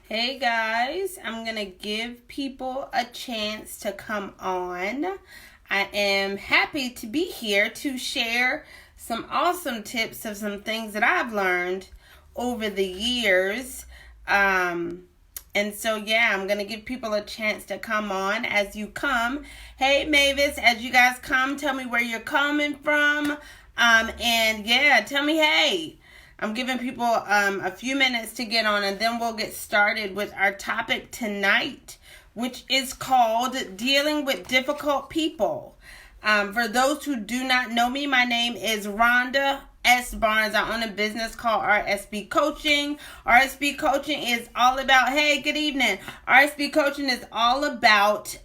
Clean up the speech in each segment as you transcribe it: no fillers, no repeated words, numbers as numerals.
Hey guys, I'm going to give people a chance to come on. I am happy to be here to share some awesome tips of some things that I've learned over the years. I'm going to give people a chance to come on as you come. Hey Mavis, as you guys come, tell me where you're coming from. Tell me hey. I'm giving people a few minutes to get on, and then we'll get started with our topic tonight, which is called Dealing with Difficult People. For those who do not know me, my name is Ronda S. Barnes. I own a business called RSB Coaching. RSB Coaching is all about, hey, good evening. RSB Coaching is all about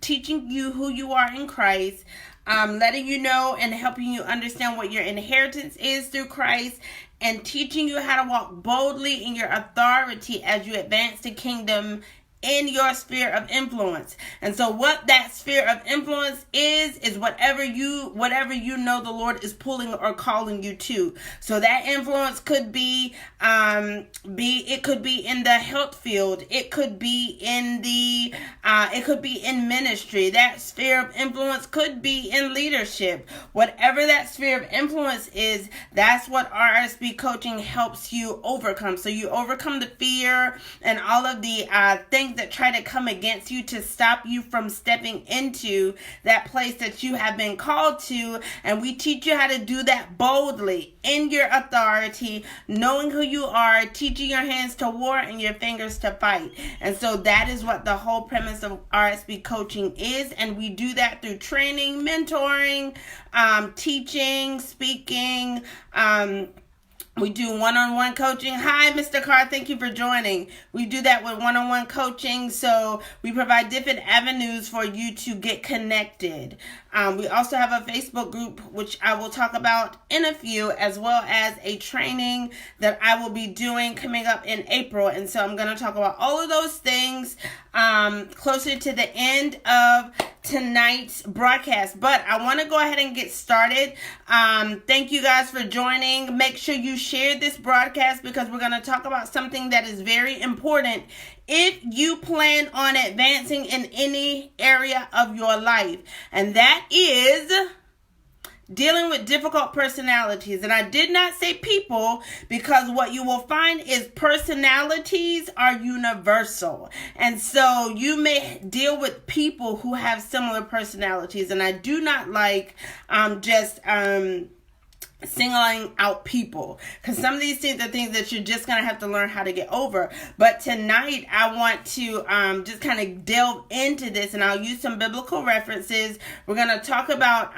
teaching you who you are in Christ, letting you know and helping you understand what your inheritance is through Christ, and teaching you how to walk boldly in your authority as you advance the kingdom in your sphere of influence. And so what that sphere of influence is whatever you know the Lord is pulling or calling you to. So that influence could be it could be in the health field, it could be in ministry. That sphere of influence could be in leadership. Whatever that sphere of influence is, that's what RSB coaching helps you overcome. So you overcome the fear and all of the things that try to come against you to stop you from stepping into that place that you have been called to. And we teach you how to do that boldly in your authority, knowing who you are, teaching your hands to war and your fingers to fight. And so that is what the whole premise of RSB coaching is. And we do that through training, mentoring, teaching, speaking, we do one-on-one coaching. Hi, Mr. Carr. Thank you for joining. We do that with one-on-one coaching. So we provide different avenues for you to get connected. We also have a Facebook group, which I will talk about in a few, as well as a training that I will be doing coming up in April. And so I'm going to talk about all of those things closer to the end of tonight's broadcast. But I want to go ahead and get started. Thank you guys for joining. Make sure you share this broadcast, because we're going to talk about something that is very important if you plan on advancing in any area of your life. And that is dealing with difficult personalities. And I did not say people, because what you will find is personalities are universal. And so you may deal with people who have similar personalities. And I do not like singling out people, because some of these things are things that you're just going to have to learn how to get over. But tonight I want to just kind of delve into this, and I'll use some biblical references. We're going to talk about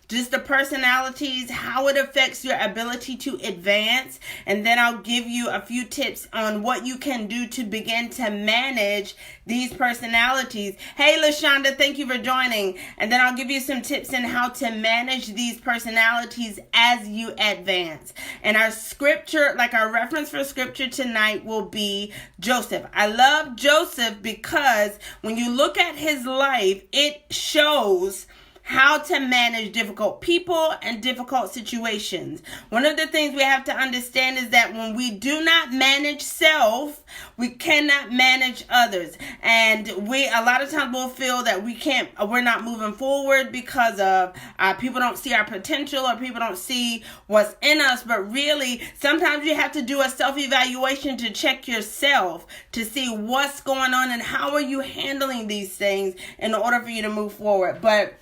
just the personalities, how it affects your ability to advance, and then I'll give you a few tips on what you can do to begin to manage these personalities. Hey LaShonda, thank you for joining. And then I'll give you some tips on how to manage these personalities as you advance. And our scripture, like our reference for scripture tonight, will be Joseph. I love Joseph because when you look at his life, it shows how to manage difficult people and difficult situations. One of the things we have to understand is that when we do not manage self, we cannot manage others. And a lot of times we'll feel that we're not moving forward because of people don't see our potential, or people don't see what's in us. But really, sometimes you have to do a self-evaluation to check yourself to see what's going on and how are you handling these things in order for you to move forward. But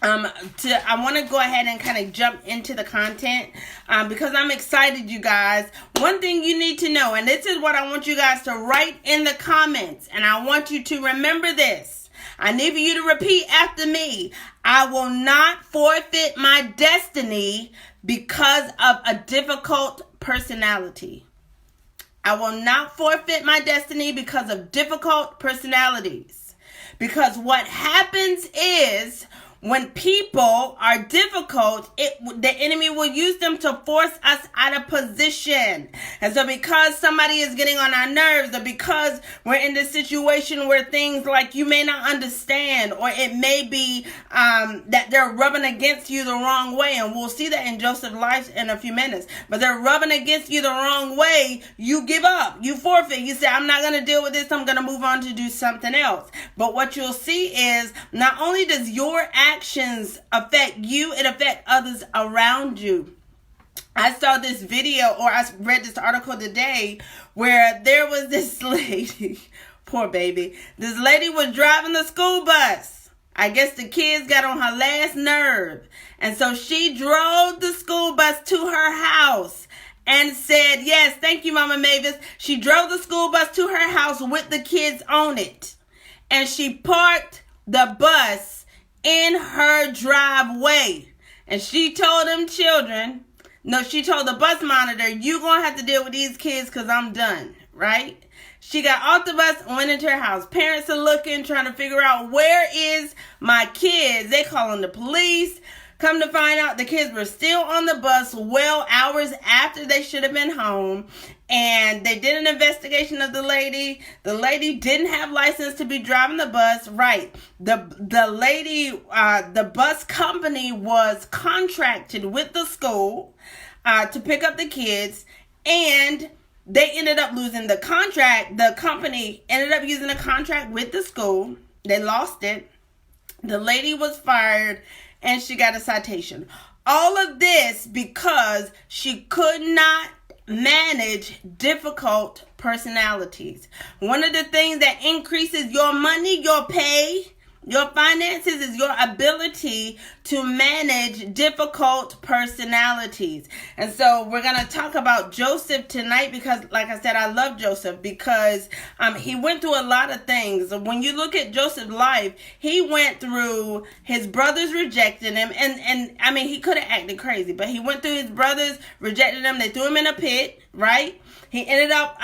I want to go ahead and kind of jump into the content because I'm excited, you guys. One thing you need to know, and this is what I want you guys to write in the comments, and I want you to remember this. I need for you to repeat after me. I will not forfeit my destiny because of a difficult personality. I will not forfeit my destiny because of difficult personalities. Because what happens is, when people are difficult, the enemy will use them to force us out of position. And so because somebody is getting on our nerves, or because we're in this situation where things like you may not understand, or it may be that they're rubbing against you the wrong way, and we'll see that in Joseph's life in a few minutes, but they're rubbing against you the wrong way, you give up, you forfeit, you say, I'm not going to deal with this, I'm going to move on to do something else. But what you'll see is not only does your actions affect you, it affects others around you. I saw this video, or I read this article today, where there was this lady, poor baby, this lady was driving the school bus. I guess the kids got on her last nerve. And so she drove the school bus to her house and said, yes, thank you, Mama Mavis. She drove the school bus to her house with the kids on it. And she parked the bus in her driveway. And she told them children, no, she told the bus monitor, you're going to have to deal with these kids because I'm done, right? She got off the bus and went into her house. Parents are looking, trying to figure out, where is my kids? They calling the police. Come to find out, the kids were still on the bus well hours after they should have been home. And they did an investigation of the lady. The lady didn't have license to be driving the bus. Right. The lady, the bus company was contracted with the school to pick up the kids. And they ended up losing the contract. The company ended up using a contract with the school. They lost it. The lady was fired. And she got a citation. All of this because she could not manage difficult personalities. One of the things that increases your money, your pay, your finances is your ability to manage difficult personalities. And so we're going to talk about Joseph tonight because, like I said, I love Joseph because he went through a lot of things. When you look at Joseph's life, he went through his brothers rejecting him. And I mean, he could have acted crazy, but he went through his brothers rejecting him. They threw him in a pit, right? He ended up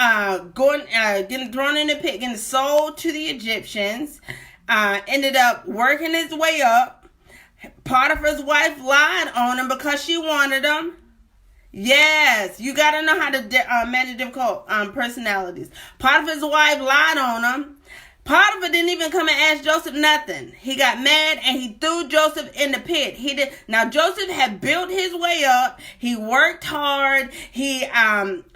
getting thrown in the pit, getting sold to the Egyptians. Ended up working his way up. Potiphar's wife lied on him because she wanted him. Yes, you got to know how to manage difficult personalities. Potiphar's wife lied on him. Potiphar didn't even come and ask Joseph nothing. He got mad and he threw Joseph in the pit. Now Joseph had built his way up. He worked hard. He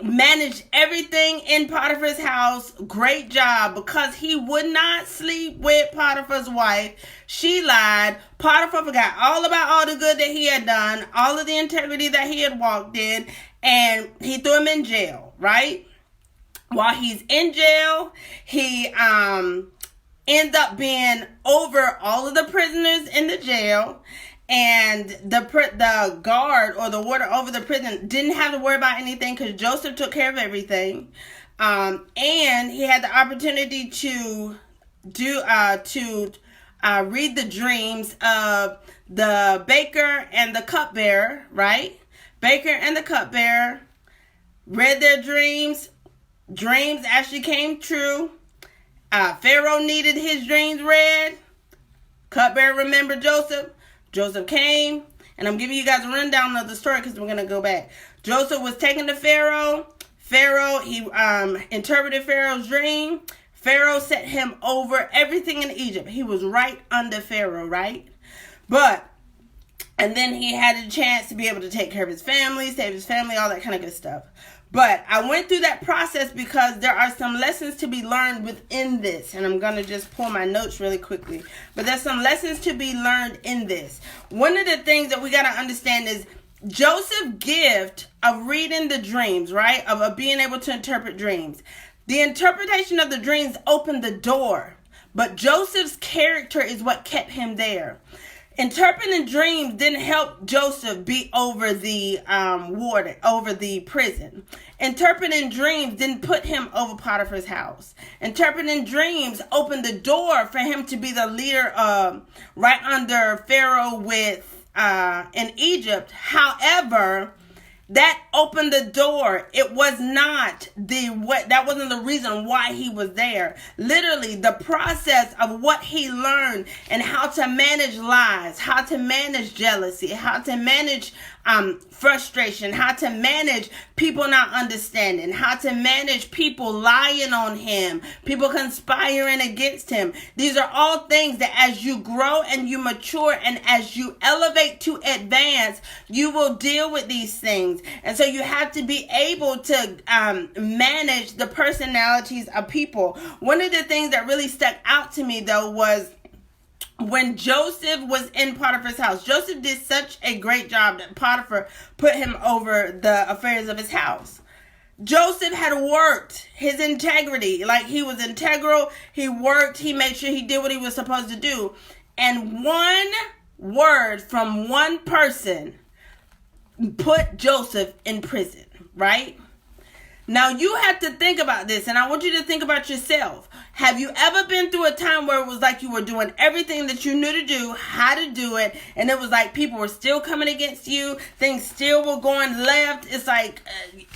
managed everything in Potiphar's house. Great job, because he would not sleep with Potiphar's wife. She lied. Potiphar forgot all about all the good that he had done, all of the integrity that he had walked in, and he threw him in jail, right? While he's in jail, he ends up being over all of the prisoners in the jail. And the guard or the warder over the prison didn't have to worry about anything because Joseph took care of everything. And he had the opportunity to read the dreams of the baker and the cupbearer, right? Baker and the cupbearer read their dreams. Dreams actually came true. Pharaoh needed his dreams read. Cupbearer remembered Joseph. Joseph came. And I'm giving you guys a rundown of the story because we're going to go back. Joseph was taken to Pharaoh. Pharaoh, he interpreted Pharaoh's dream. Pharaoh set him over everything in Egypt. He was right under Pharaoh, right? And then he had a chance to be able to take care of his family, save his family, all that kind of good stuff. But I went through that process because there are some lessons to be learned within this. And I'm going to just pull my notes really quickly. But there's some lessons to be learned in this. One of the things that we got to understand is Joseph's gift of reading the dreams, right? Of being able to interpret dreams. The interpretation of the dreams opened the door. But Joseph's character is what kept him there. Interpreting dreams didn't help Joseph be over the warden, over the prison. Interpreting dreams didn't put him over Potiphar's house. Interpreting dreams opened the door for him to be the leader right under Pharaoh in Egypt. However, that opened the door. It was not that wasn't the reason why he was there. Literally, the process of what he learned and how to manage lies, how to manage jealousy, how to manage frustration, how to manage people not understanding, how to manage people lying on him, people conspiring against him. These are all things that as you grow and you mature and as you elevate to advance, you will deal with these things. And so you have to be able to manage the personalities of people. One of the things that really stuck out to me, though, was when Joseph was in Potiphar's house. Joseph did such a great job that Potiphar put him over the affairs of his house. Joseph had worked his integrity. Like, he was integral. He worked. He made sure he did what he was supposed to do. And one word from one person put Joseph in prison, right? Now, you have to think about this, and I want you to think about yourself. Have you ever been through a time where it was like you were doing everything that you knew to do, how to do it, and it was like people were still coming against you, things still were going left? It's like,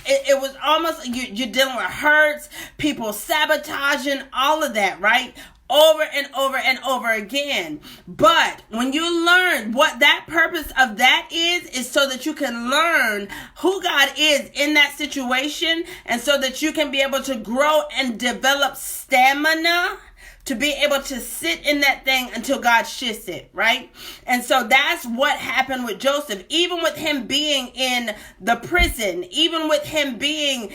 it was almost, you're dealing with hurts, people sabotaging, all of that, right? Over and over and over again. But when you learn what that purpose of that is so that you can learn who God is in that situation, and so that you can be able to grow and develop stamina to be able to sit in that thing until God shifts it, right? And so that's what happened with Joseph. Even with him being in the prison, even with him being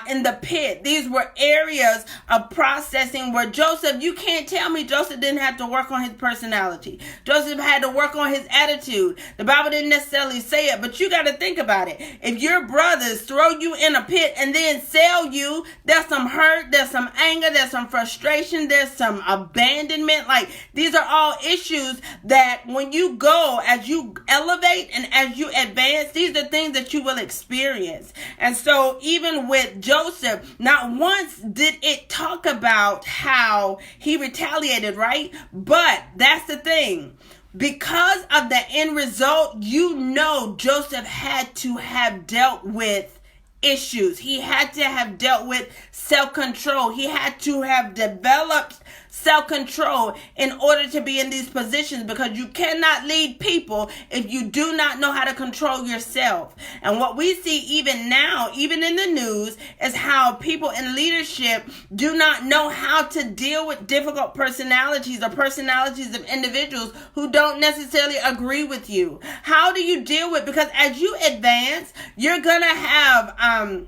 in the pit, these were areas of processing where Joseph, you can't tell me Joseph didn't have to work on his personality. Joseph had to work on his attitude. The Bible didn't necessarily say it, but you got to think about it. If your brothers throw you in a pit and then sell you, there's some hurt, there's some anger, there's some frustration, there's some abandonment. Like, these are all issues that when you go, as you elevate and as you advance, these are things that you will experience. And so even with Joseph, not once did it talk about how he retaliated, right? But that's the thing. Because of the end result, you know Joseph had to have dealt with issues. He had to have dealt with self-control. He had to have developed self-control in order to be in these positions, because you cannot lead people if you do not know how to control yourself. And what we see even now, even in the news, is how people in leadership do not know how to deal with difficult personalities or personalities of individuals who don't necessarily agree with you. How do you deal with, because as you advance, you're gonna have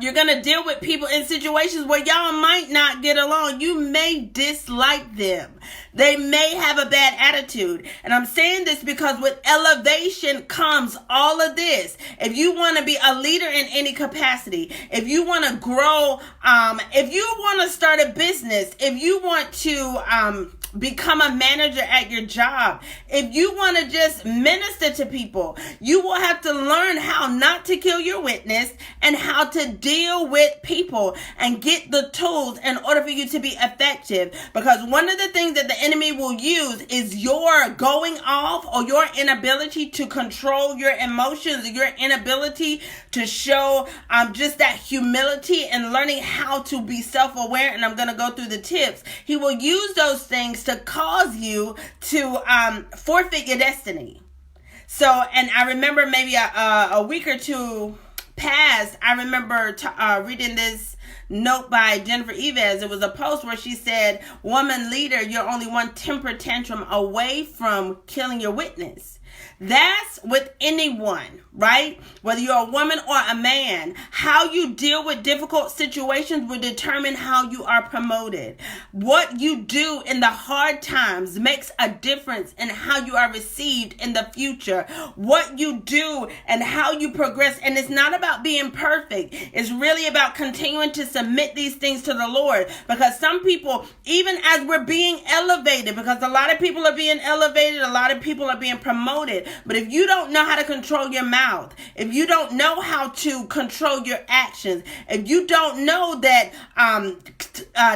you're going to deal with people in situations where y'all might not get along. You may dislike them. They may have a bad attitude. And I'm saying this because with elevation comes all of this. If you want to be a leader in any capacity, if you want to grow, if you want to start a business, if you want to become a manager at your job, if you want to just minister to people, you will have to learn how not to kill your witness and how to deal with people and get the tools in order for you to be effective. Because one of the things that the enemy will use is your going off or your inability to control your emotions, your inability to show just that humility and learning how to be self-aware. And I'm going to go through the tips. He will use those things to cause you to forfeit your destiny. So, and I remember maybe a week or two past, I remember reading this note by Jennifer Eves. It was a post where she said, "Woman leader, you're only one temper tantrum away from killing your witness." That's with anyone, right? Whether you're a woman or a man, how you deal with difficult situations will determine how you are promoted. What you do in the hard times makes a difference in how you are received in the future. What you do and how you progress. And it's not about being perfect. It's really about continuing to submit these things to the Lord. Because some people, even as we're being elevated, because a lot of people are being elevated, a lot of people are being promoted. But if you don't know how to control your mouth, if you don't know how to control your actions, if you don't know that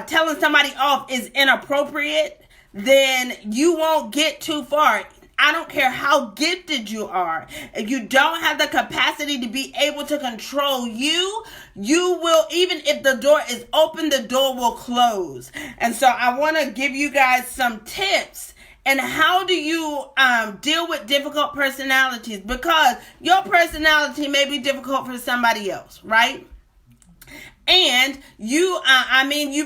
telling somebody off is inappropriate, then you won't get too far. I don't care how gifted you are. If you don't have the capacity to be able to control you will, even if the door is open, the door will close. And so I want to give you guys some tips. And how do you deal with difficult personalities? Because your personality may be difficult for somebody else, right? And you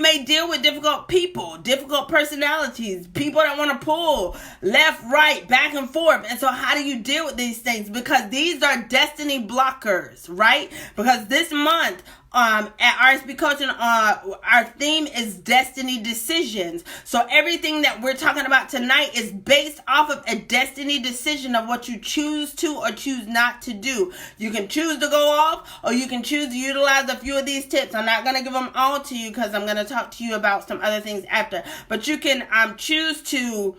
may deal with difficult people, difficult personalities, people that want to pull left, right, back and forth. And so how do you deal with these things? Because these are destiny blockers, right? Because this month, at RSB Coaching, our theme is destiny decisions. So everything that we're talking about tonight is based off of a destiny decision of what you choose to or choose not to do. You can choose to go off, or you can choose to utilize a few of these tips. I'm not going to give them all to you because I'm going to talk to you about some other things after. But you can choose to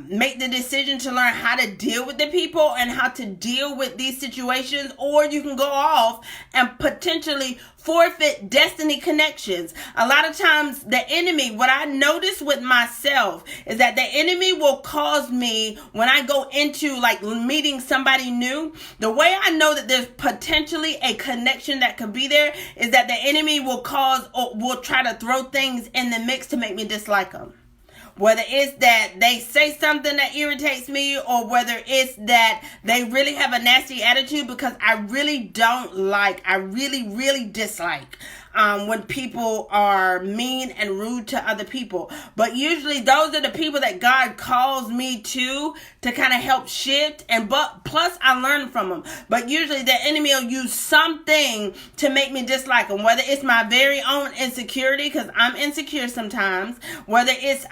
make the decision to learn how to deal with the people and how to deal with these situations, or you can go off and potentially forfeit destiny connections. A lot of times the enemy, what I notice with myself is that the enemy will cause me, when I go into like meeting somebody new, the way I know that there's potentially a connection that could be there is that the enemy will cause or will try to throw things in the mix to make me dislike them. Whether it's that they say something that irritates me, or whether it's that they really have a nasty attitude, because I really really dislike when people are mean and rude to other people. But usually those are the people that God calls me to kind of help shift, but plus I learn from them. But usually the enemy will use something to make me dislike them, whether it's my very own insecurity, because I'm insecure sometimes, whether it's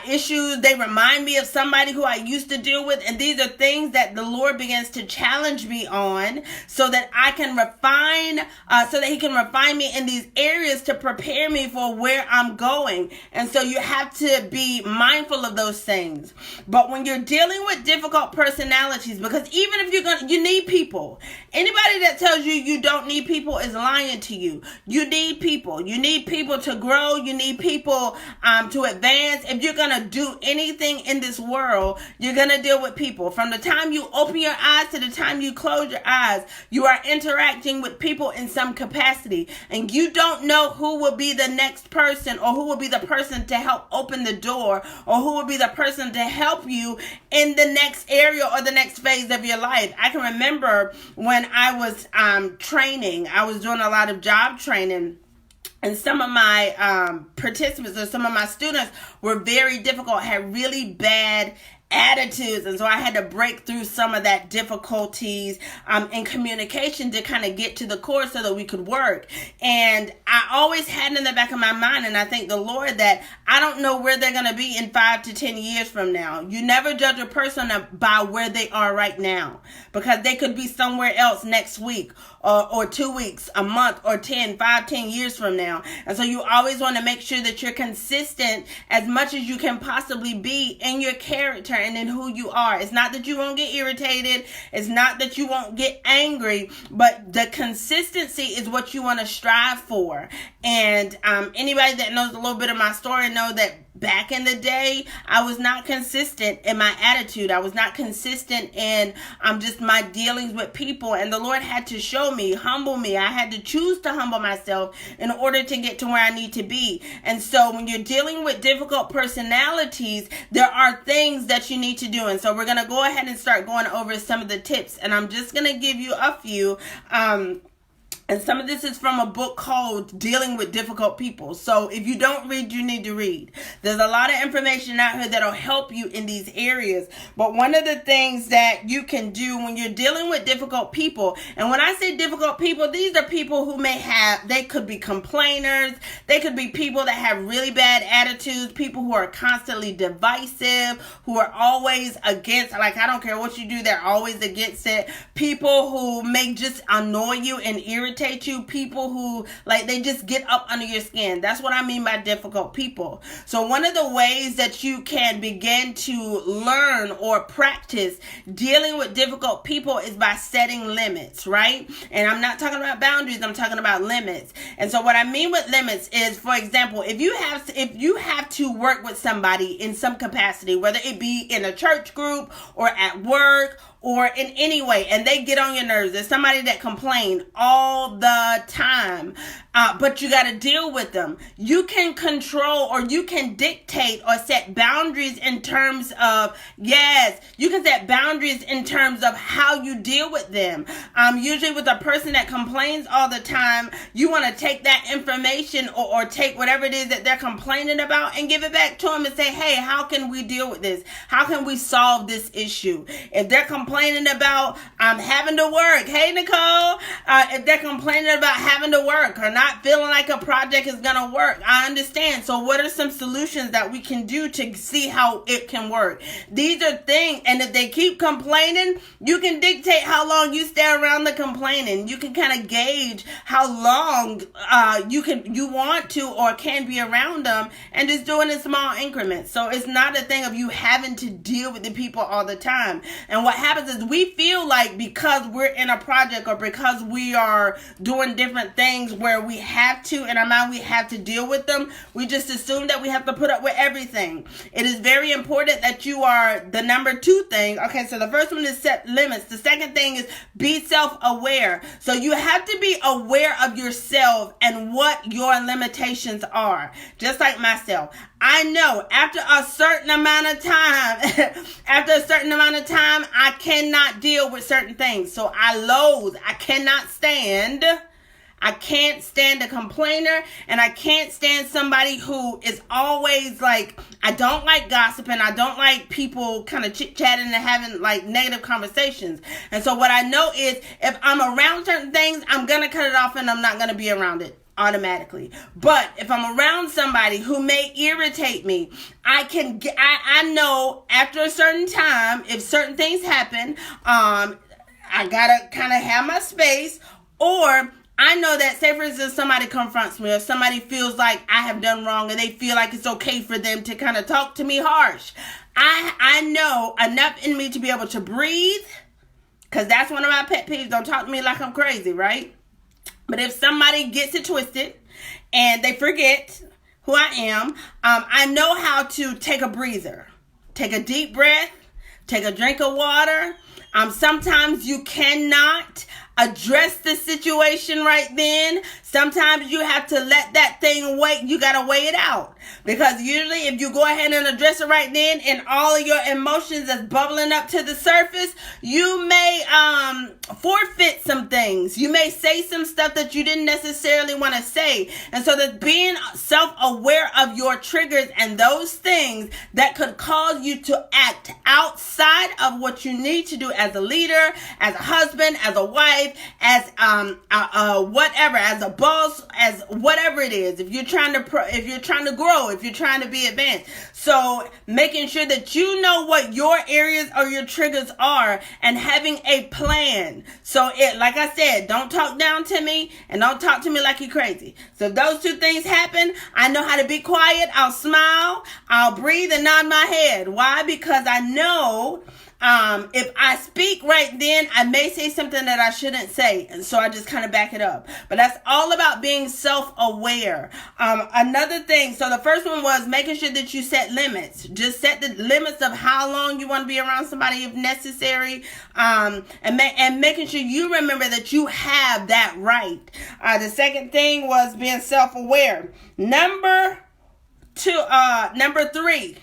issues, they remind me of somebody who I used to deal with, and these are things that the Lord begins to challenge me on so that I can refine, so that he can refine me in these areas to prepare me for where I'm going. And so you have to be mindful of those things. But when you're dealing with difficult personalities, because even if you need people. Anybody that tells you you don't need people is lying to you. You need people. You need people to grow. You need people to advance. If you're going to do anything in this world, you're going to deal with people. From the time you open your eyes to the time you close your eyes, you are interacting with people in some capacity. And you don't know who will be the next person, or who will be the person to help open the door, or who will be the person to help you in the next area or the next phase of your life. I can remember when I was training, I was doing a lot of job training. And some of my participants, or some of my students, were very difficult, had really bad attitudes. And so I had to break through some of that difficulties in communication to kind of get to the core so that we could work. And I always had in the back of my mind, and I thank the Lord, that I don't know where they're going to be in 5 to 10 years from now. You never judge a person by where they are right now, because they could be somewhere else next week, or 2 weeks, a month, or 10 years from now. And so you always want to make sure that you're consistent as much as you can possibly be in your character and in who you are. It's not that you won't get irritated. It's not that you won't get angry, but the consistency is what you want to strive for. And anybody that knows a little bit of my story know that back in the day, I was not consistent in my attitude. I was not consistent in just my dealings with people. And the Lord had to show me, humble me. I had to choose to humble myself in order to get to where I need to be. And so when you're dealing with difficult personalities, there are things that you need to do. And so we're going to go ahead and start going over some of the tips. And I'm just going to give you a few. And some of this is from a book called Dealing with Difficult People. So if you don't read, you need to read. There's a lot of information out here that'll help you in these areas. But one of the things that you can do when you're dealing with difficult people, and when I say difficult people, these are people who they could be complainers. They could be people that have really bad attitudes, people who are constantly divisive, who are always against, like, I don't care what you do, they're always against it. People who may just annoy you and irritate you, people who, like, they just get up under your skin. That's what I mean by difficult people. So one of the ways that you can begin to learn or practice dealing with difficult people is by setting limits, right? And I'm not talking about boundaries, I'm talking about limits. And so what I mean with limits is, for example, if you have to work with somebody in some capacity, whether it be in a church group or at work or in any way, and they get on your nerves. There's somebody that complain all the time, but you got to deal with them. You can control, or you can dictate or set boundaries in terms of, you can set boundaries in terms of how you deal with them. Usually with a person that complains all the time, you want to take that information or take whatever it is that they're complaining about and give it back to them and say, hey, how can we deal with this? How can we solve this issue? If they're complaining about having to work, hey Nicole, if they're complaining about having to work or not feeling like a project is going to work, I understand. So what are some solutions that we can do to see how it can work? These are things, and if they keep complaining, you can dictate how long you stay around the complaining. You can kind of gauge how long you want to or can be around them, and just do it in small increments. So it's not a thing of you having to deal with the people all the time. And what happens is we feel like because we're in a project or because we are doing different things where we have to, in our mind, we have to deal with them, we just assume that we have to put up with everything. It is very important that you are the number two thing. Okay, so the first one is set limits. The second thing is be self-aware. So you have to be aware of yourself and what your limitations are. Just like myself, I know after a certain amount of time, I cannot deal with certain things. So I can't stand a complainer, and I can't stand somebody who is always like, I don't like gossiping. I don't like people kind of chit-chatting and having like negative conversations. And so what I know is if I'm around certain things, I'm going to cut it off and I'm not going to be around it automatically. But if I'm around somebody who may irritate me, I know after a certain time, if certain things happen, I gotta kind of have my space. Or I know that, say for instance, somebody confronts me or somebody feels like I have done wrong and they feel like it's okay for them to kind of talk to me harsh. I know enough in me to be able to breathe, because that's one of my pet peeves. Don't talk to me like I'm crazy, right? But if somebody gets it twisted and they forget who I am, I know how to take a breather, take a deep breath, take a drink of water. Sometimes you cannot address the situation right then. Sometimes you have to let that thing wait. You got to weigh it out. Because usually if you go ahead and address it right then and all of your emotions is bubbling up to the surface, you may forfeit some things. You may say some stuff that you didn't necessarily want to say. And so that being self-aware of your triggers and those things that could cause you to act outside of what you need to do as a leader, as a husband, as a wife, as whatever, as a boss, as whatever it is. If you're trying to grow, if you're trying to be advanced. So making sure that you know what your areas or your triggers are and having a plan. So like I said, don't talk down to me and don't talk to me like you're crazy. So if those two things happen, I know how to be quiet. I'll smile, I'll breathe and nod my head. Why? Because I know if I speak right then, I may say something that I shouldn't say. And so I just kind of back it up. But that's all about being self-aware. Another thing, so the first one was making sure that you set limits. Just set the limits of how long you want to be around somebody if necessary. And making sure you remember that you have that right. The second thing was being self-aware. Number 3,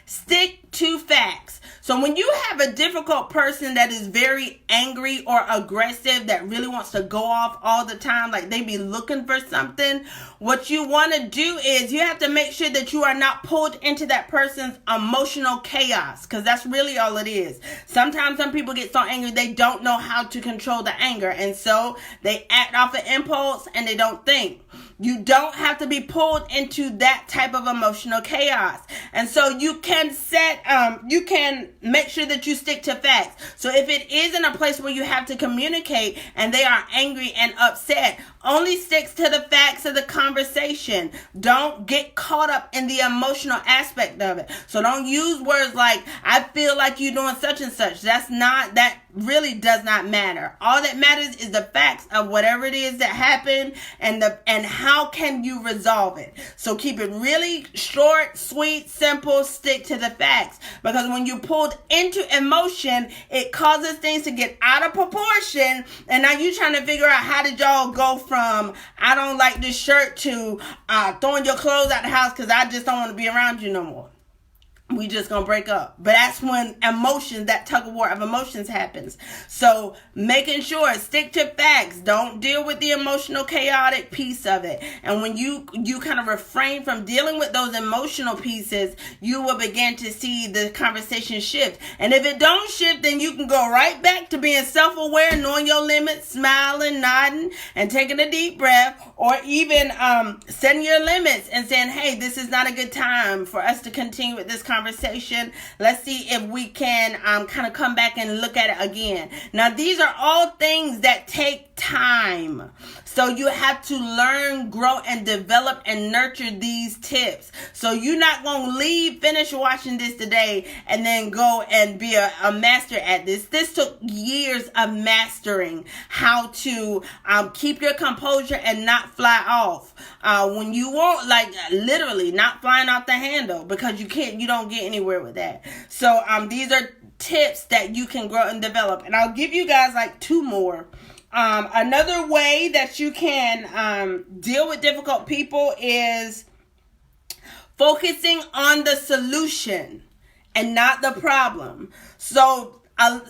stick to facts. So when you have a difficult person that is very angry or aggressive, that really wants to go off all the time, like they be looking for something, what you want to do is you have to make sure that you are not pulled into that person's emotional chaos, because that's really all it is. Sometimes some people get so angry they don't know how to control the anger, and so they act off an impulse and they don't think. You don't have to be pulled into that type of emotional chaos. And so you can make sure that you stick to facts. So if it is in a place where you have to communicate and they are angry and upset, only sticks to the facts of the conversation. Don't get caught up in the emotional aspect of it. So don't use words like, I feel like you're doing such and such. That's not that. really does not matter. All that matters is the facts of whatever it is that happened and how can you resolve it. So keep it really short, sweet, simple, stick to the facts. Because when you pulled into emotion, it causes things to get out of proportion, and now you're trying to figure out how did y'all go from I don't like this shirt to throwing your clothes out the house because I just don't want to be around you no more. We just gonna break up. But that's when emotions, that tug of war of emotions happens. So making sure, stick to facts. Don't deal with the emotional chaotic piece of it. And when you kind of refrain from dealing with those emotional pieces, you will begin to see the conversation shift. And if it don't shift, then you can go right back to being self-aware, knowing your limits, smiling, nodding, and taking a deep breath, or even setting your limits and saying, hey, this is not a good time for us to continue with this conversation. Let's see if we can kind of come back and look at it again. Now, these are all things that take time. So you have to learn, grow, and develop and nurture these tips. So you're not going to finish watching this today and then go and be a master at this. This took years of mastering how to keep your composure and not fly off. When you won't, like literally not flying off the handle, because you don't get anywhere with that. So these are tips that you can grow and develop. And I'll give you guys like 2 more. Another way that you can deal with difficult people is focusing on the solution and not the problem. So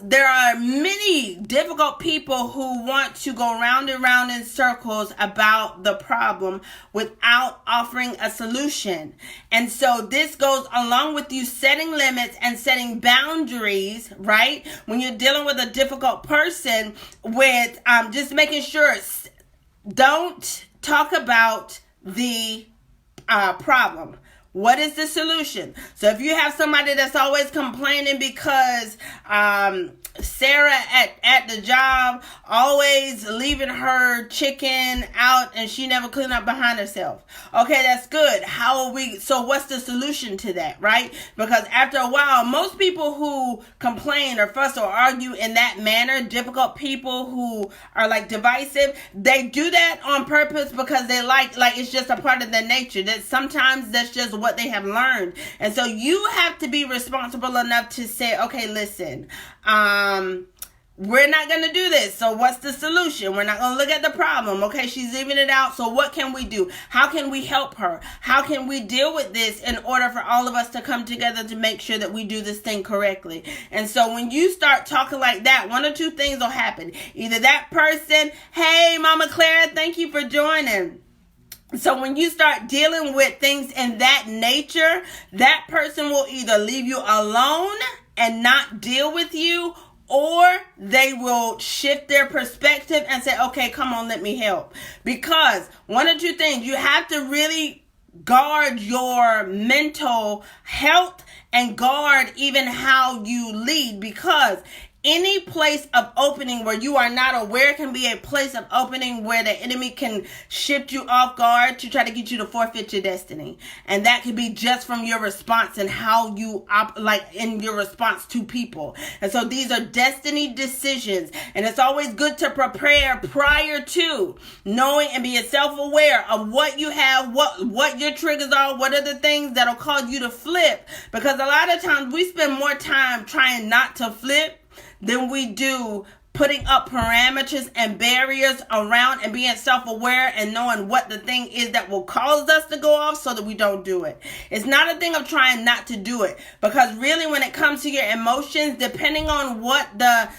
there are many difficult people who want to go round and round in circles about the problem without offering a solution. And so this goes along with you setting limits and setting boundaries, right? When you're dealing with a difficult person, with just making sure don't talk about the problem. What is the solution? So if you have somebody that's always complaining because Sarah at the job always leaving her chicken out and she never clean up behind herself. Okay, that's good. So what's the solution to that, right? Because after a while, most people who complain or fuss or argue in that manner, difficult people who are like divisive, they do that on purpose because they like it's just a part of their nature. That sometimes that's just what they have learned. And so you have to be responsible enough to say, okay, listen, we're not going to do this. So what's the solution? We're not going to look at the problem. Okay, she's leaving it out. So what can we do? How can we help her? How can we deal with this in order for all of us to come together to make sure that we do this thing correctly? And so when you start talking like that, 1 or 2 things will happen. Either that person, hey, Mama Clara, thank you for joining. So when you start dealing with things in that nature, that person will either leave you alone and not deal with you, or they will shift their perspective and say, okay, come on, let me help. Because 1 or 2 things, you have to really guard your mental health and guard even how you lead, because any place of opening where you are not aware can be a place of opening where the enemy can shift you off guard to try to get you to forfeit your destiny. And that could be just from your response and how you in your response to people. And so these are destiny decisions. And it's always good to prepare prior to knowing and being self-aware of what you have, what your triggers are, what are the things that'll cause you to flip. Because a lot of times we spend more time trying not to flip than we do putting up parameters and barriers around and being self-aware and knowing what the thing is that will cause us to go off so that we don't do it. It's not a thing of trying not to do it, because really when it comes to your emotions, depending on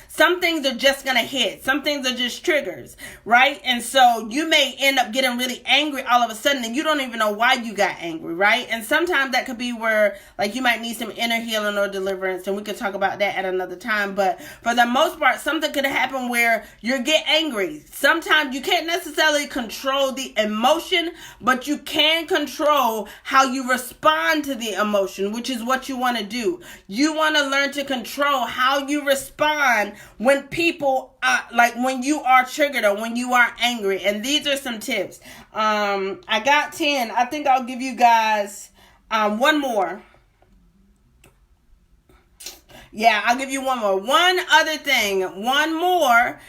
some things are just going to hit. Some things are just triggers, right? And so you may end up getting really angry all of a sudden and you don't even know why you got angry, right? And sometimes that could be where you might need some inner healing or deliverance, and we could talk about that at another time. But for the most part, something could happen where you get angry. Sometimes you can't necessarily control the emotion, but you can control how you respond to the emotion, which is what you want to do. You want to learn to control how you respond when people when you are triggered or when you are angry. And these are some tips. I got 10. I think I'll give you guys 1 more. Yeah, I'll give you one more. One other thing, one more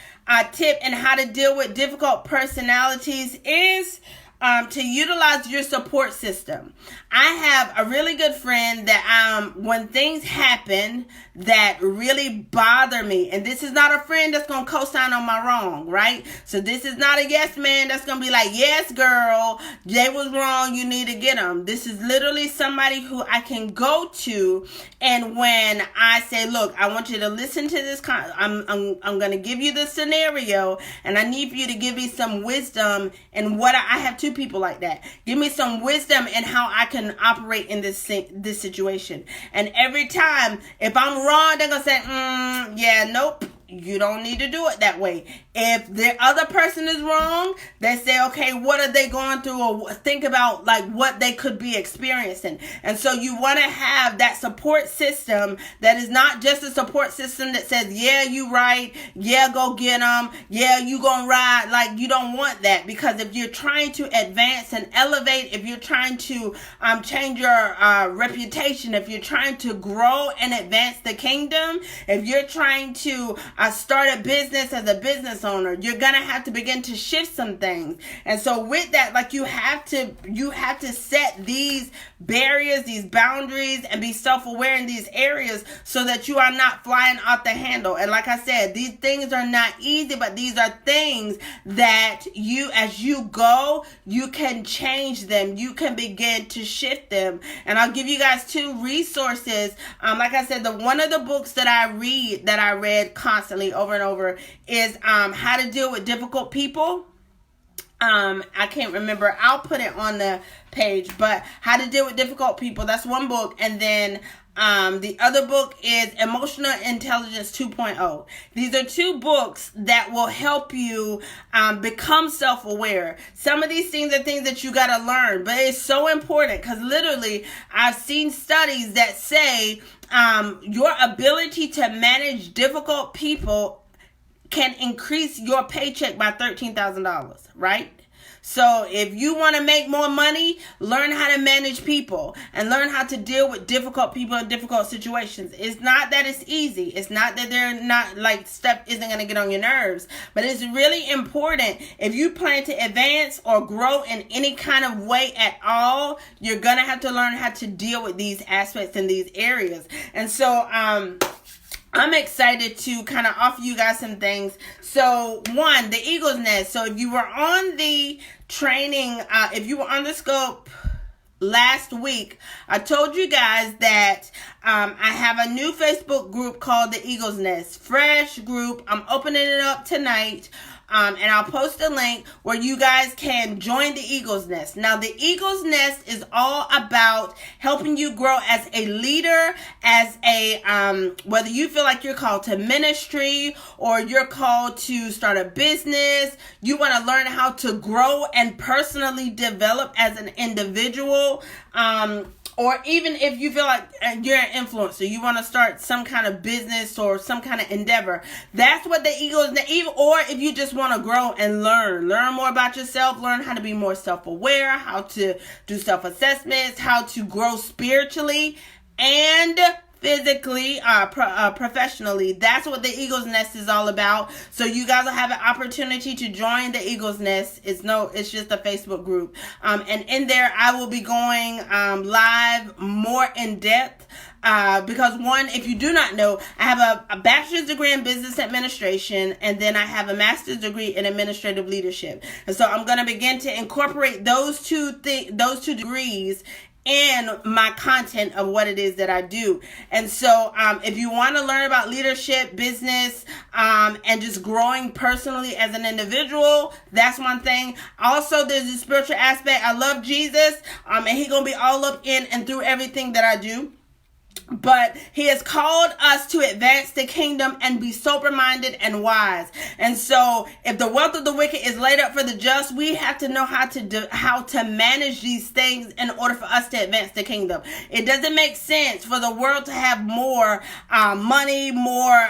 tip in how to deal with difficult personalities is to utilize your support system. I have a really good friend that when things happen that really bother me, and this is not a friend that's going to co-sign on my wrong, right? So this is not a yes man that's going to be like, yes girl, they was wrong, you need to get them. This is literally somebody who I can go to, and when I say, look, I want you to listen to this, I'm going to give you the scenario, and I need for you to give me some wisdom. And what I have two people like that. Give me some wisdom in how I can operate in this situation. And every time, if I'm wrong, they're gonna say, yeah, nope, you don't need to do it that way. If the other person is wrong, they say, okay, what are they going through, or think about like what they could be experiencing. And so you want to have that support system that is not just a support system that says, yeah, you right, yeah, go get them, yeah, you gonna ride. Like, you don't want that, because if you're trying to advance and elevate, if you're trying to change your reputation, if you're trying to grow and advance the kingdom, if you're trying to start a business as a business owner, you're gonna have to begin to shift some things. And so with that, like, you have to set these barriers, these boundaries, and be self-aware in these areas so that you are not flying off the handle. And like I said, these things are not easy, but these are things that you, as you go, you can change them. You can begin to shift them. And I'll give you guys two resources. Like I said, one of the books that I read constantly over and over is How to Deal with Difficult People. I can't remember. I'll put it on the page, but How to Deal with Difficult People. That's one book. And then the other book is Emotional Intelligence 2.0. These are two books that will help you become self-aware. Some of these things are things that you got to learn, but it's so important, because literally I've seen studies that say your ability to manage difficult people can increase your paycheck by $13,000, right? So if you want to make more money, learn how to manage people and learn how to deal with difficult people in difficult situations. It's not that it's easy. It's not that they're not, like, stuff isn't going to get on your nerves, but it's really important. If you plan to advance or grow in any kind of way at all, you're going to have to learn how to deal with these aspects in these areas. And so, I'm excited to kind of offer you guys some things. So, one, the Eagle's Nest. So, if you were on the training, if you were on the scope last week, I told you guys that I have a new Facebook group called the Eagle's Nest. Fresh group. I'm opening it up tonight. And I'll post a link where you guys can join the Eagle's Nest. Now, the Eagle's Nest is all about helping you grow as a leader, as a, whether you feel like you're called to ministry or you're called to start a business, you want to learn how to grow and personally develop as an individual, or even if you feel like you're an influencer, you want to start some kind of business or some kind of endeavor. That's what the Eagles, or if you just want to grow and learn more about yourself, learn how to be more self-aware, how to do self-assessments, how to grow spiritually and physically, professionally. That's what the Eagle's Nest is all about. So you guys will have an opportunity to join the Eagle's Nest. It's just a Facebook group. And in there, I will be going live more in depth. Because one, if you do not know, I have a bachelor's degree in business administration, and then I have a master's degree in administrative leadership. And so I'm going to begin to incorporate those two degrees in my content of what it is that I do. And so if you want to learn about leadership, business, and just growing personally as an individual, that's one thing. Also, there's the spiritual aspect. I love Jesus, and he's going to be all up in and through everything that I do. But he has called us to advance the kingdom and be sober-minded and wise. And so if the wealth of the wicked is laid up for the just, we have to know how to manage these things in order for us to advance the kingdom. It doesn't make sense for the world to have more money, more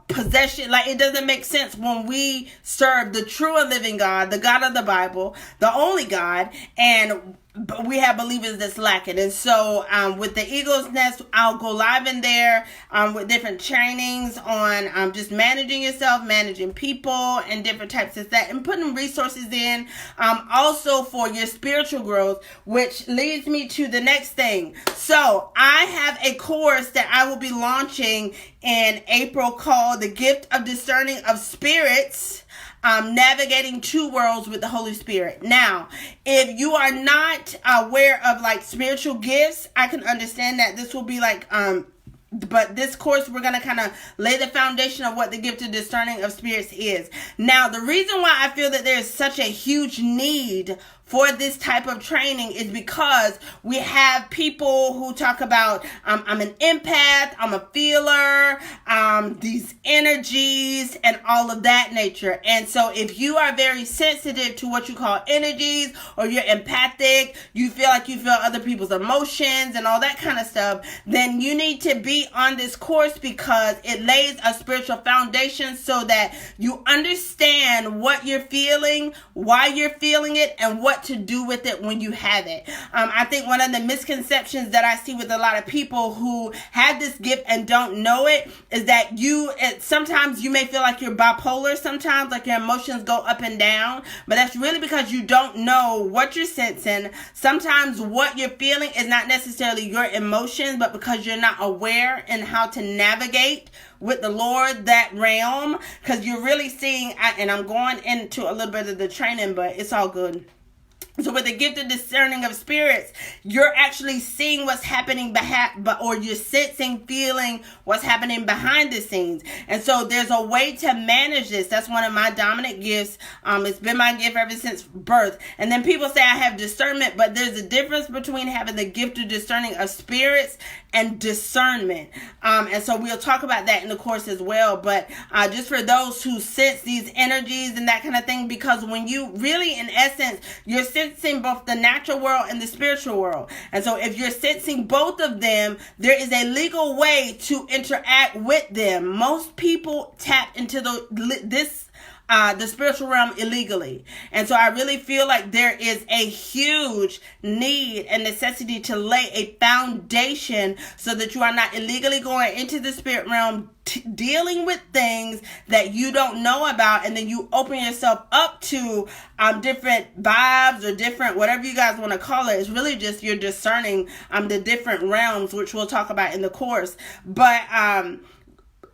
possession. Like, it doesn't make sense when we serve the true and living God, the God of the Bible, the only God, and but we have believers that's lacking. And so with the Eagle's Nest, I'll go live in there with different trainings on just managing yourself, managing people, and different types of that, and putting resources in also for your spiritual growth, which leads me to the next thing. So I have a course that I will be launching in April called The Gift of Discerning of Spirits, Navigating Two Worlds with the Holy Spirit. Now, if you are not aware of like spiritual gifts, I can understand that this will be like, but this course, we're going to kind of lay the foundation of what the gift of discerning of spirits is. Now, the reason why I feel that there is such a huge need for this type of training is because we have people who talk about, I'm an empath, I'm a feeler, these energies and all of that nature. And so if you are very sensitive to what you call energies, or you're empathic, you feel like you feel other people's emotions and all that kind of stuff, then you need to be on this course, because it lays a spiritual foundation so that you understand what you're feeling, why you're feeling it, and what to do with it when you have it. I think one of the misconceptions that I see with a lot of people who have this gift and don't know it is that sometimes you may feel like you're bipolar, sometimes like your emotions go up and down, but that's really because you don't know what you're sensing. Sometimes what you're feeling is not necessarily your emotions, but because you're not aware in how to navigate with the Lord that realm, because you're really seeing, and I'm going into a little bit of the training, but it's all good. So with the gift of discerning of spirits, you're actually seeing what's happening or you're sensing, feeling what's happening behind the scenes. And so there's a way to manage this. That's one of my dominant gifts. It's been my gift ever since birth. And then people say I have discernment, but there's a difference between having the gift of discerning of spirits and discernment. And so we'll talk about that in the course as well. But just for those who sense these energies and that kind of thing, because when you really, in essence, you're sensing both the natural world and the spiritual world. And so if you're sensing both of them, there is a legal way to interact with them. Most people tap into the spiritual realm illegally. And so I really feel like there is a huge need and necessity to lay a foundation so that you are not illegally going into the spirit realm, dealing with things that you don't know about, and then you open yourself up to different vibes or different, whatever you guys want to call it. It's really just you're discerning the different realms, which we'll talk about in the course. But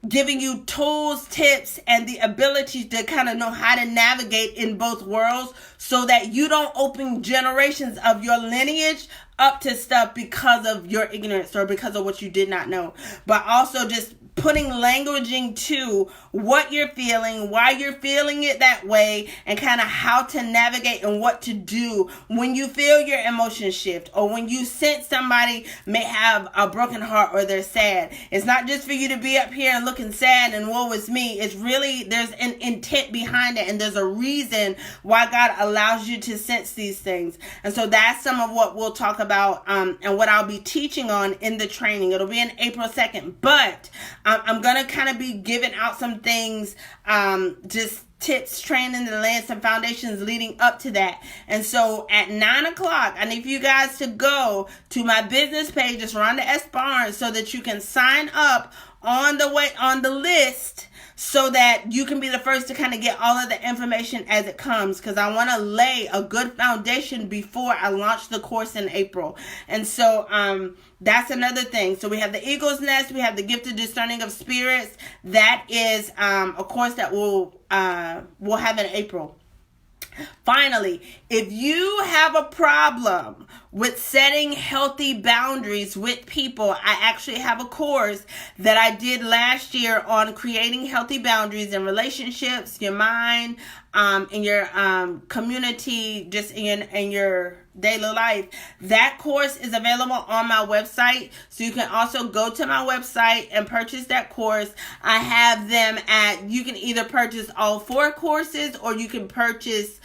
giving you tools, tips, and the ability to kind of know how to navigate in both worlds so that you don't open generations of your lineage up to stuff because of your ignorance or because of what you did not know. But also just putting languaging to what you're feeling, why you're feeling it that way, and kind of how to navigate and what to do when you feel your emotions shift, or when you sense somebody may have a broken heart or they're sad. It's not just for you to be up here and looking sad and woe is me. It's really, there's an intent behind it, and there's a reason why God allows you to sense these things. And so that's some of what we'll talk about and what I'll be teaching on in the training. It'll be in April 2nd, but I'm going to kind of be giving out some things, just tips, training, and laying some foundations leading up to that. And so at 9 o'clock, I need for you guys to go to my business page, it's Ronda S. Barnes, so that you can sign up on the list, so that you can be the first to kind of get all of the information as it comes, because I want to lay a good foundation before I launch the course in April. And so that's another thing. So we have the Eagle's Nest, we have the Gift of Discerning of Spirits. That is a course that we'll have in April. Finally, if you have a problem with setting healthy boundaries with people, I actually have a course that I did last year on creating healthy boundaries in relationships, your mind, in your community, just in your daily life. That course is available on my website, so you can also go to my website and purchase that course. I have them you can either purchase all 4 courses, or you can purchase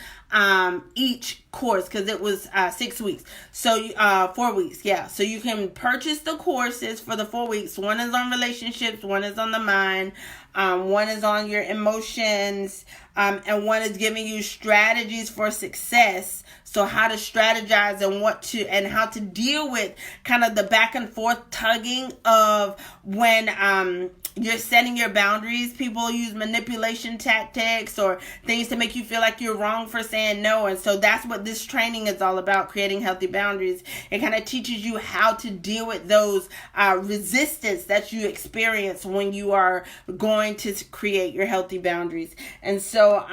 each course, because it was 6 weeks. So 4 weeks, yeah. So you can purchase the courses for the 4 weeks. One is on relationships, one is on the mind, one is on your emotions, and one is giving you strategies for success. So how to strategize and how to deal with kind of the back and forth tugging of when you're setting your boundaries. People use manipulation tactics or things to make you feel like you're wrong for saying no. And so that's what this training is all about, creating healthy boundaries. It kind of teaches you how to deal with those resistance that you experience when you are going to create your healthy boundaries. And so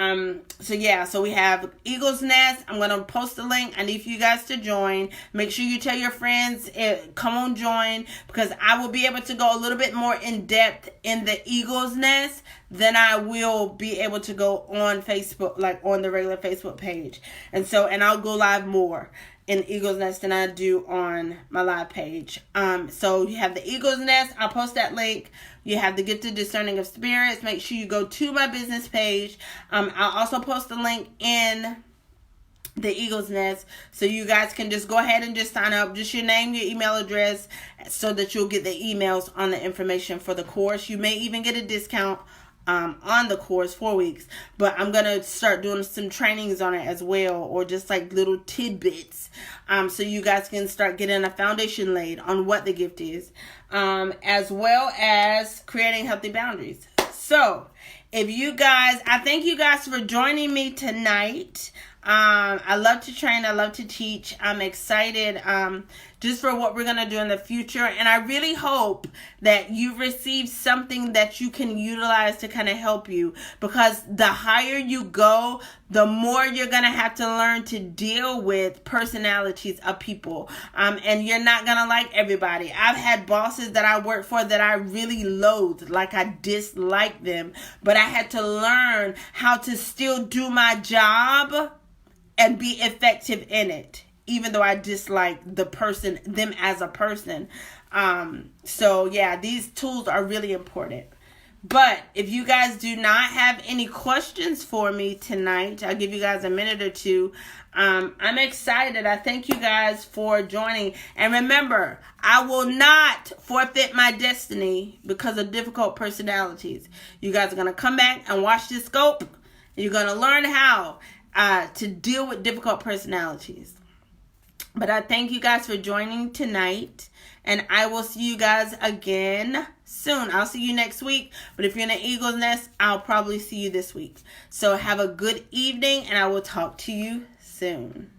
we have Eagle's Nest. I'm going to post the link. I need for you guys to join. Make sure you tell your friends, come on, join, because I will be able to go a little bit more in depth in the Eagle's Nest than I will be able to go on Facebook, like on the regular Facebook page. And I'll go live more in Eagle's Nest than I do on my live page. So you have the Eagle's Nest. I'll post that link. You have the Gifted Discerning of Spirits. Make sure you go to my business page. I'll also post the link in the Eagle's Nest, so you guys can just go ahead and just sign up, just your name, your email address, so that you'll get the emails on the information for the course. You may even get a discount on the course 4 weeks, but I'm gonna start doing some trainings on it as well, or just like little tidbits, so you guys can start getting a foundation laid on what the gift is, as well as creating healthy boundaries. So I thank you guys for joining me tonight. I love to train. I love to teach. I'm excited just for what we're going to do in the future. And I really hope that you've received something that you can utilize to kind of help you. Because the higher you go, the more you're going to have to learn to deal with personalities of people. And you're not going to like everybody. I've had bosses that I work for that I really loathed, like I disliked them. But I had to learn how to still do my job and be effective in it, even though I dislike them as a person. These tools are really important. But if you guys do not have any questions for me tonight, I'll give you guys a minute or two. I'm excited. I thank you guys for joining. And remember, I will not forfeit my destiny because of difficult personalities. You guys are going to come back and watch this scope. And you're going to learn how to deal with difficult personalities. But I thank you guys for joining tonight. And I will see you guys again soon. I'll see you next week. But if you're in an Eagle's Nest, I'll probably see you this week. So have a good evening, and I will talk to you soon.